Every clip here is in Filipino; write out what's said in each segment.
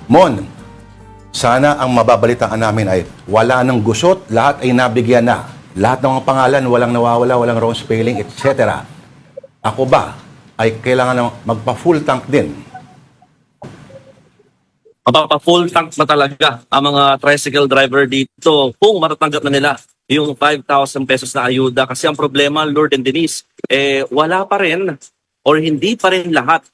Mon, sana ang mababalitaan namin ay wala ng gusot, lahat ay nabigyan na. Lahat ng mga pangalan, walang nawawala, walang wrong spelling, etc. Ako ba ay kailangan na magpa-full tank din? Mapapa-full tank na talaga ang mga tricycle driver dito kung matatanggap na nila yung 5,000 pesos na ayuda. Kasi ang problema, Lord and Denise, wala pa rin or hindi pa rin lahat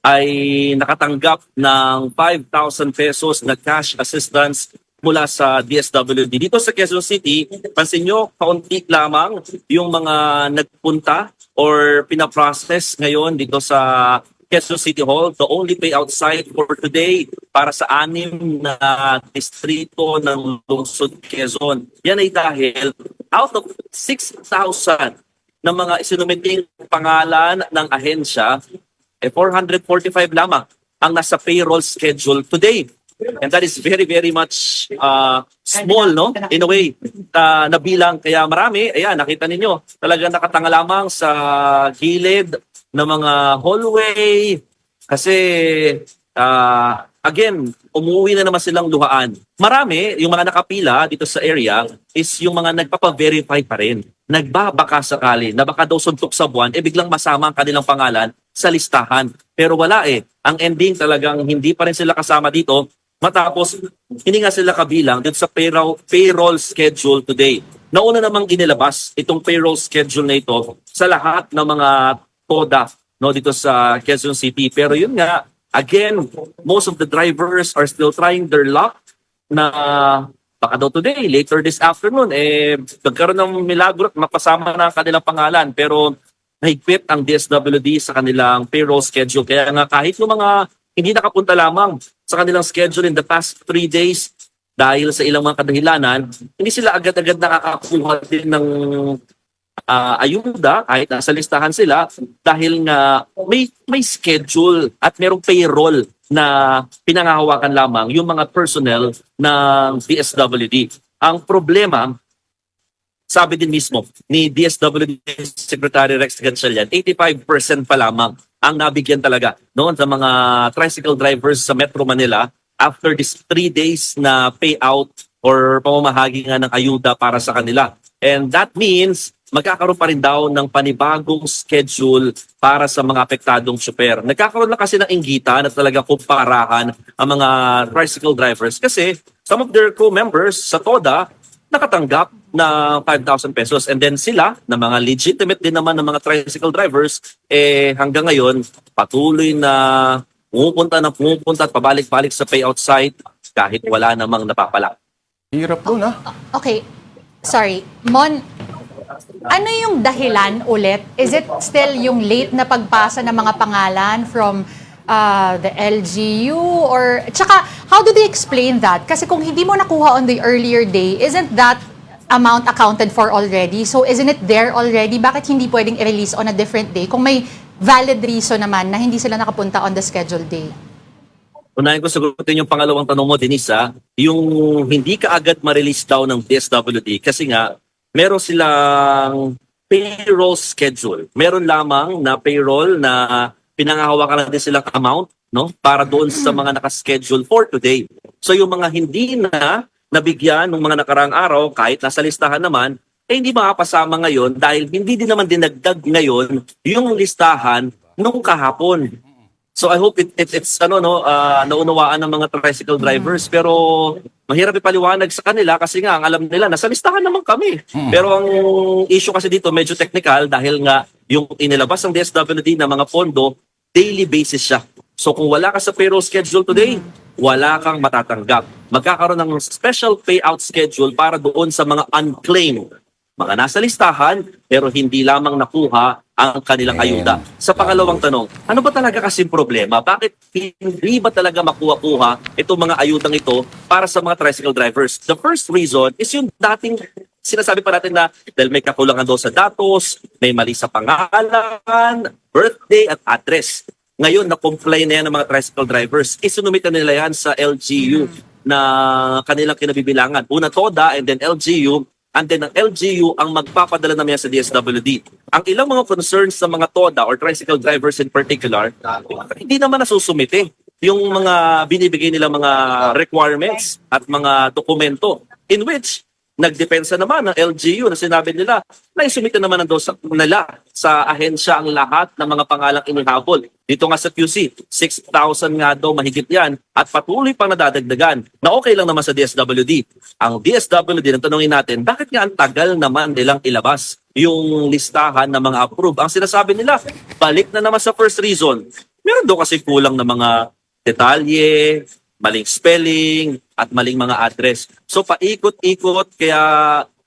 ay nakatanggap ng 5,000 pesos na cash assistance mula sa DSWD. Dito sa Quezon City, pansin nyo, kaunti lamang yung mga nagpunta or pinaprocess ngayon dito sa Quezon City Hall. The only payout site for today para sa 6 na distrito ng lungsod Quezon. Yan ay dahil out of 6,000 na mga isinumiting pangalan ng ahensya, 445 lamang ang nasa payroll schedule today. And that is very, very much small, no? In a way, na bilang. Kaya marami, ayan, nakita ninyo, talagang nakatanga lamang sa gilid ng mga hallway. Kasi, again, umuwi na naman silang luhaan. Marami, yung mga nakapila dito sa area, is yung mga nagpapa-verify pa rin. Nagbabaka sakali, na baka daw suntok sa buwan, biglang masama ang kanilang pangalan sa listahan. Pero wala Ang ending talagang hindi pa rin sila kasama dito. Matapos, hindi nga sila kabilang dito sa payroll schedule today. Nauna namang inilabas itong payroll schedule na ito sa lahat ng mga TODA dito sa Quezon City. Pero yun nga, again, most of the drivers are still trying their luck na baka daw today, later this afternoon, nagkaroon ng milagro at mapasama na ang kanilang pangalan. Pero mahigpit ang DSWD sa kanilang payroll schedule. Kaya nga kahit yung mga hindi nakapunta lamang sa kanilang schedule in the past 3 days dahil sa ilang mga kadahilanan, hindi sila agad-agad nakakakuha din ng ayuda kahit nasa listahan sila dahil nga may schedule at merong payroll na pinangahawakan lamang yung mga personnel ng DSWD. Ang problema, sabi din mismo ni DSWD Secretary Rex Gatchalian, 85% pa lamang ang nabigyan talaga noon sa mga tricycle drivers sa Metro Manila after this 3 days na payout or pamamahagi nga ng ayuda para sa kanila. And that means magkakaroon pa rin daw ng panibagong schedule para sa mga apektadong tsuper. Nagkakaroon lang kasi ng inggitan at talaga kumparahan ang mga tricycle drivers kasi some of their co-members sa TODA nakatanggap na 5,000 pesos. And then sila, na mga legitimate din naman ng mga tricycle drivers, hanggang ngayon, patuloy na pumupunta at pabalik-balik sa payout site kahit wala namang napapala. Hirap doon, Okay, sorry. Mon, ano yung dahilan ulit? Is it still yung late na pagpasa ng mga pangalan from the LGU? Or, tsaka, how do they explain that? Kasi kung hindi mo nakuha on the earlier day, isn't that amount accounted for already? So, isn't it there already? Bakit hindi pwedeng i-release on a different day kung may valid reason naman na hindi sila nakapunta on the scheduled day? Unahin ko sagutin yung pangalawang tanong mo, Denise, yung hindi ka agad ma-release daw ng DSWD kasi nga, meron silang payroll schedule. Meron lamang na payroll na pinangahawakan din silang amount para doon sa mga nakaschedule for today. So yung mga hindi na nabigyan ng mga nakaraang araw, kahit nasa listahan naman, hindi makapasama ngayon dahil hindi din naman dinagdag ngayon yung listahan nung kahapon. So I hope it's naunawaan ng mga tricycle drivers, pero mahirap ipaliwanag sa kanila kasi nga ang alam nila nasa listahan naman kami. Pero ang issue kasi dito medyo technical dahil nga yung inilabas ng DSWD na mga pondo, daily basis siya. So kung wala ka sa payroll schedule today, wala kang matatanggap. Magkakaroon ng special payout schedule para doon sa mga unclaimed. Mga nasa listahan pero hindi lamang nakuha ang kanilang ayuda. Sa pangalawang tanong, ano ba talaga kasing problema? Bakit hindi ba talaga makuha-kuha itong mga ayudang ito para sa mga tricycle drivers? The first reason is yung dating sinasabi pa natin na dahil may kakulangan daw sa datos, may mali sa pangalan, birthday at address. Ngayon, na-comply na yan ng mga tricycle drivers. Isinumita nila yan sa LGU na kanilang kinabibilangan. Una TODA and then LGU. And then ang LGU ang magpapadala naman yan sa DSWD. Ang ilang mga concerns sa mga TODA or tricycle drivers in particular, hindi naman nasusumite. yung mga binibigay nila mga requirements at mga dokumento in which nagdepensa naman ng LGU na sinabi nila na isumite naman nila sa ahensya ang lahat ng mga pangalang inihabol. Dito nga sa QC, 6,000 nga daw mahigit yan at patuloy pang nadadagdagan na okay lang naman sa DSWD. Ang DSWD, nang tanongin natin, bakit nga ang tagal naman nilang ilabas yung listahan ng mga approved? Ang sinasabi nila, balik na naman sa first reason. Meron daw kasi kulang na mga detalye, maling spelling, at maling mga address. So paikot-ikot, kaya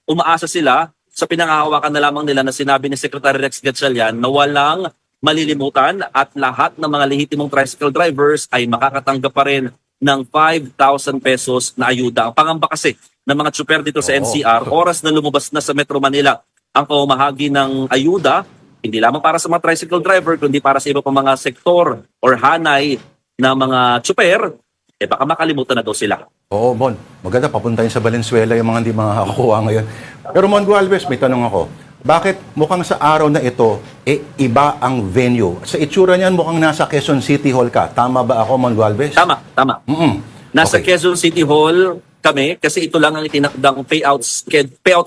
umaasa sila sa pinangahawakan na lamang nila na sinabi ni Secretary Rex Gatchalian na walang malilimutan at lahat ng mga lehitimong tricycle drivers ay makakatanggap pa rin ng 5,000 pesos na ayuda. Ang pangamba kasi ng mga tsuper dito sa NCR, oras na lumabas na sa Metro Manila ang pamamahagi ng ayuda, hindi lamang para sa mga tricycle driver, kundi para sa iba pang mga sektor or hanay na mga tsuper, baka makalimutan na daw sila. Oo, Mon. Maganda, papuntahin sa Valenzuela yung mga hindi makakakuha ngayon. Pero Mon Gualvez, may tanong ako. Bakit mukhang sa araw na ito, iba ang venue? Sa itsura niyan, mukhang nasa Quezon City Hall ka. Tama ba ako, Mon Gualvez? Tama. Nasa Okay. Quezon City Hall kami kasi ito lang ang itinakdang payout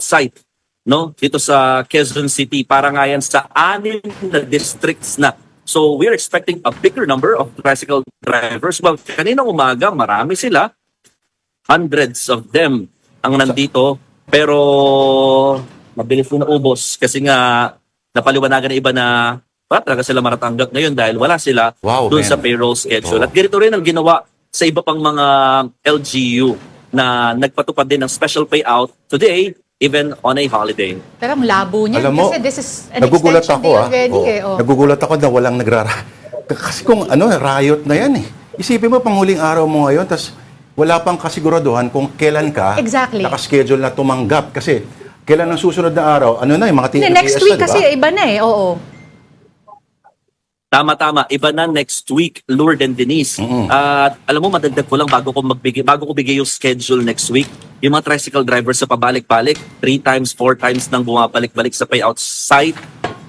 site, no? Dito sa Quezon City para nga yan sa 6 na districts na. So we're expecting a bigger number of tricycle drivers. Well, kaninang umaga, marami sila. Hundreds of them ang nandito. Pero mabilis na ubos kasi nga napaliwanagan ng iba na talaga sila maratanggap ngayon dahil wala sila doon man. sa payroll schedule. Oh. At ganito rin ang ginawa sa iba pang mga LGU na nagpatupad din ng special payout today, even on a holiday. Pero ang labo niya Alam mo, kasi this is an nagugulat extension ako day ah. already Oo. eh. Oh. Nagugulat ako na walang kasi kung riot na yan eh. Isipin mo, panghuling araw mo ngayon, tas wala pang kasiguraduhan kung kailan ka Exactly. nakaschedule na tumanggap. Kasi kailan ang susunod na araw, ano na yung mga Hindi, next week kasi iba na eh. Oo. Tama. Iba na next week, Lourdes and Denise. At alam mo, madagdag ko lang bago ko bigay yung schedule next week. Yung mga tricycle drivers sa pabalik-balik, 3 times, 4 times nang bumabalik-balik sa payout site.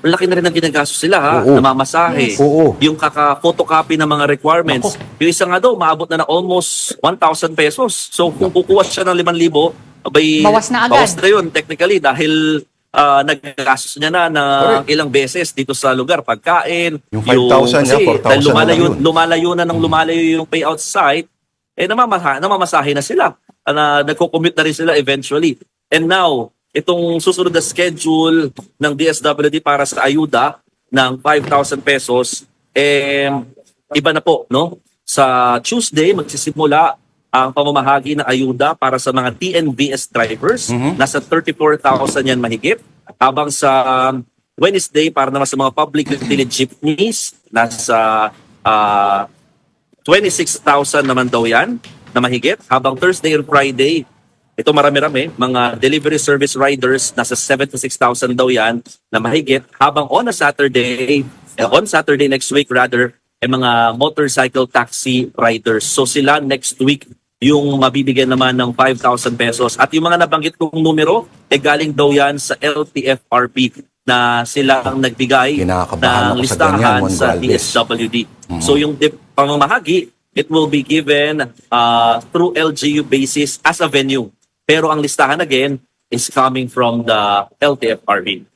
Laki na rin ang ginagastos sila ha, Oo. namamasahe. Yes. Oo. Yung kaka-photocopy ng mga requirements. Yung isa nga daw, maabot na almost 1,000 pesos. So kung kukuha siya ng 5,000, abay, Bawas na agad. Bawas na yun technically dahil naggastos niya na Correct. ilang beses dito sa lugar, pagkain, Yung 5,000 niya, 4,000 dahil lumalayo lumalayo yung payout site, namamasahe na sila. Nagko-commute na rin sila eventually. And now, itong susunod na schedule ng DSWD para sa ayuda ng 5,000 pesos, iba na po, no? Sa Tuesday, magsisimula ang pamamahagi ng ayuda para sa mga TNVS drivers. Nasa 34,000 yan mahigit. Habang sa Wednesday, para naman sa mga public utility jeepneys, nasa 26,000 naman daw yan na mahigit. Habang Thursday and Friday, ito marami-rami, mga delivery service riders, nasa 76,000 daw yan na mahigit. Habang on Saturday next week rather, mga motorcycle taxi riders. So sila next week yung mabibigyan naman ng 5,000 pesos. At yung mga nabanggit kong numero, galing daw yan sa LTFRB na sila ang nagbigay Kinakabahan ng ako sa listahan ganyan, Mon sa Galvez. DSWD. So yung pamamahagi, it will be given through LGU basis as a venue. Pero ang listahan again is coming from the LTFRB.